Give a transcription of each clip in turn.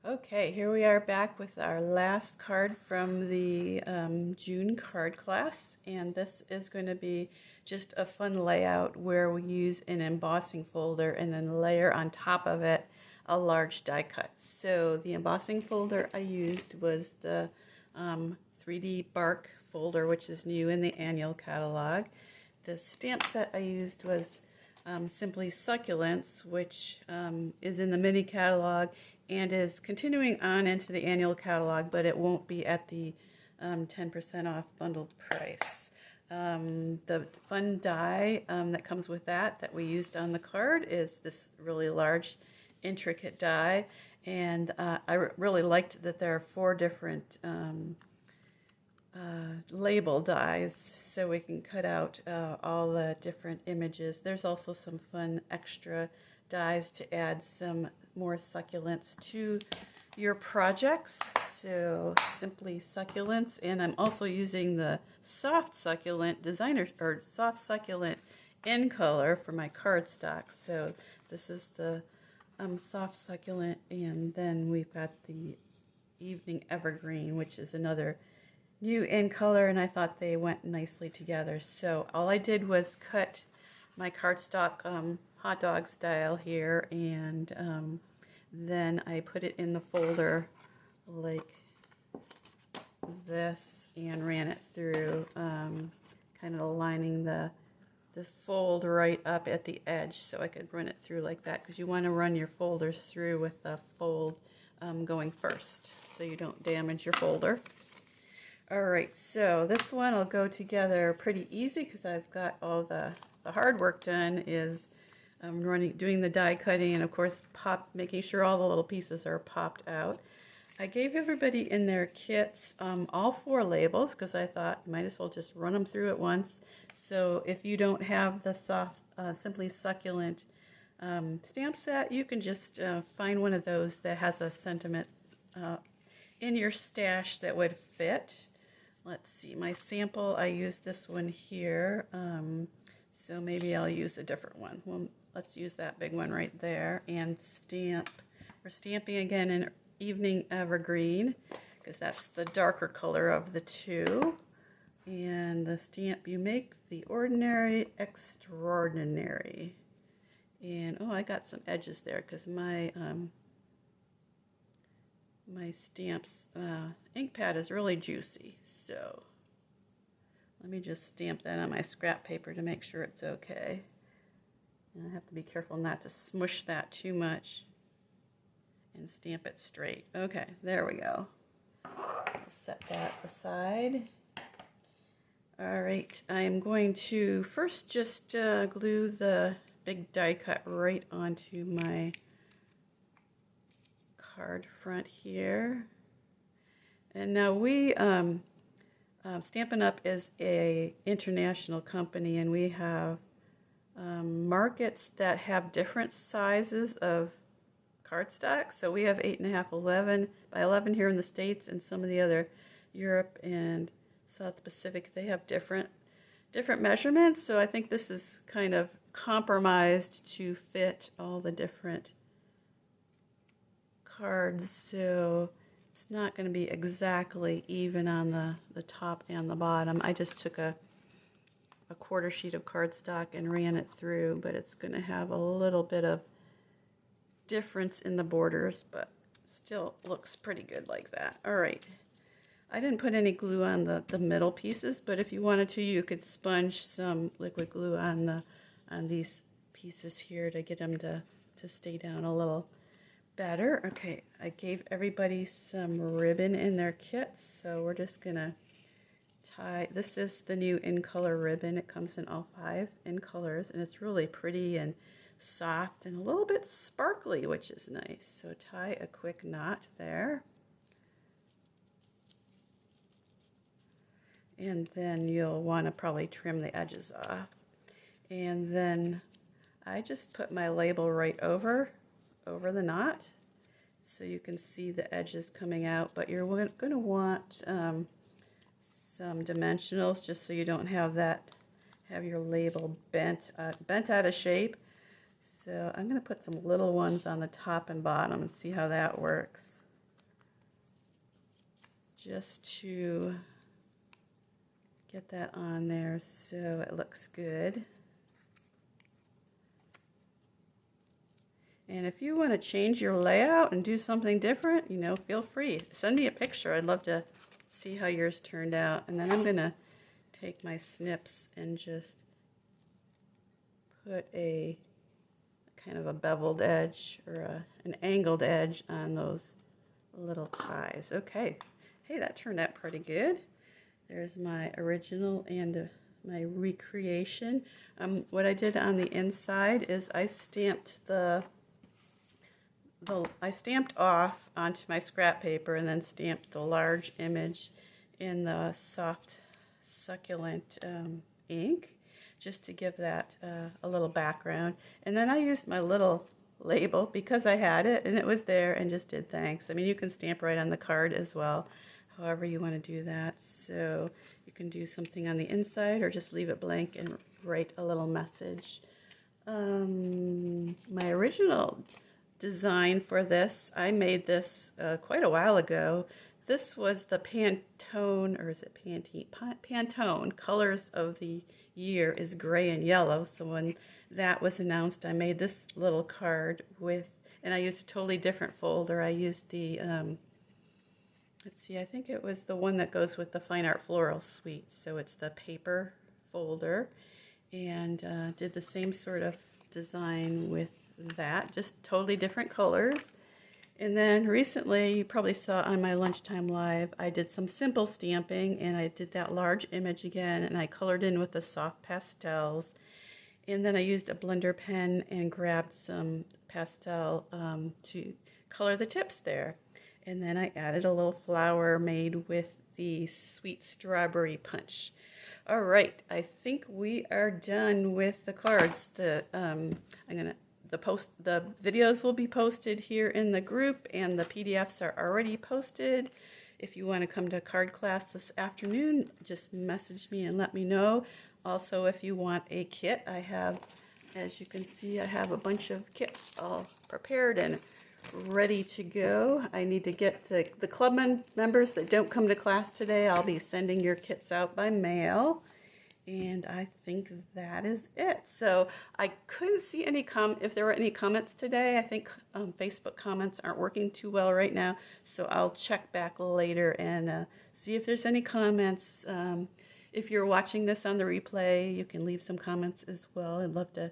Okay, here we are back with our last card from the June card class, and this is going to be just a fun layout where we use an embossing folder and then layer on top of it a large die cut. So the embossing folder I used was the 3D bark folder, which is new in the annual catalog. The stamp set I used was simply Succulents, which is in the mini catalog and is continuing on into the annual catalog, but it won't be at the 10% off bundled price. The fun die that comes with that we used on the card is this really large, intricate die, and I really liked that there are 4 different label dies, so we can cut out all the different images. There's also some fun extra dies to add some more succulents to your projects. So simply Succulents, and I'm also using the soft succulent designer or soft succulent in color for my cardstock. So this is the soft succulent, and then we've got the evening evergreen, which is another new in color, and I thought they went nicely together. So all I did was cut my cardstock hot dog style here, and then I put it in the folder like this and ran it through, kind of aligning the fold right up at the edge so I could run it through like that, because you want to run your folders through with the fold going first so you don't damage your folder. Alright, so this one will go together pretty easy because I've got all the hard work done is doing the die cutting, and of course making sure all the little pieces are popped out. I gave everybody in their kits all 4 labels because I thought you might as well just run them through at once. So if you don't have the soft Simply Succulent stamp set, you can just find one of those that has a sentiment in your stash that would fit. Let's see, my sample, I used this one here, so maybe I'll use a different one. Well, let's use that big one right there and stamp. We're stamping again in Evening Evergreen because that's the darker color of the 2. And the stamp, you make the ordinary extraordinary. And oh, I got some edges there because my stamp's ink pad is really juicy. So let me just stamp that on my scrap paper to make sure it's okay. And I have to be careful not to smush that too much and stamp it straight. Okay, there we go. I'll set that aside. Alright, I am going to first just glue the big die cut right onto my card front here. And now we Stampin' Up! Is a international company, and we have markets that have different sizes of cardstock. So we have 8.5, 11 by 11 here in the States, and some of the other Europe and South Pacific, they have different measurements. So I think this is kind of compromised to fit all the different cards. So it's not going to be exactly even on the top and the bottom. I just took a quarter sheet of cardstock and ran it through, but it's going to have a little bit of difference in the borders, but still looks pretty good like that. Alright, I didn't put any glue on the middle pieces, but if you wanted to, you could sponge some liquid glue on these pieces here to get them to stay down a little better. Okay, I gave everybody some ribbon in their kits, so we're just gonna tie. This is the new in color ribbon. It comes in all 5 in colors, and it's really pretty and soft and a little bit sparkly, which is nice. So tie a quick knot there, and then you'll want to probably trim the edges off. And then I just put my label right over the knot so you can see the edges coming out, but you're going to want some dimensionals just so you don't have your label bent out of shape. So I'm going to put some little ones on the top and bottom and see how that works. just to get that on there so it looks good. And if you want to change your layout and do something different, you know, feel free. Send me a picture. I'd love to see how yours turned out. And then I'm going to take my snips and just put a kind of a beveled edge or an angled edge on those little ties. Okay. Hey, that turned out pretty good. There's my original and my recreation. What I did on the inside is I stamped I stamped off onto my scrap paper and then stamped the large image in the soft succulent ink just to give that a little background. And then I used my little label because I had it and it was there and just did thanks. I mean, you can stamp right on the card as well, however you want to do that. So you can do something on the inside or just leave it blank and write a little message. My original design for this, I made this quite a while ago. This was the Pantone, or is it Pantene? Pantone Colors of the Year is gray and yellow. So when that was announced, I made this little card with, and I used a totally different folder. I used the, let's see, I think it was the one that goes with the Fine Art Floral Suite. So it's the paper folder, and did the same sort of design with that, just totally different colors. And then recently, you probably saw on my lunchtime live, I did some simple stamping and I did that large image again and I colored in with the soft pastels. And then I used a blender pen and grabbed some pastel to color the tips there. And then I added a little flower made with the sweet strawberry punch. All right, I think we are done with the cards. The videos will be posted here in the group and the PDFs are already posted. If you want to come to card class this afternoon, just message me and let me know. Also, if you want a kit, I have, as you can see, I have a bunch of kits all prepared and ready to go. I need to get the club members that don't come to class today. I'll be sending your kits out by mail. And I think that is it. So I couldn't see any if there were any comments today. I think Facebook comments aren't working too well right now. So I'll check back later and see if there's any comments. If you're watching this on the replay, you can leave some comments as well. I'd love to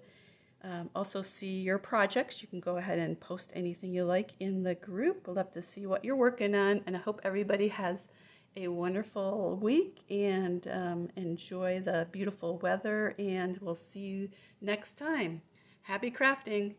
also see your projects. You can go ahead and post anything you like in the group. I'd love to see what you're working on. And I hope everybody has a wonderful week and enjoy the beautiful weather, and we'll see you next time. Happy crafting!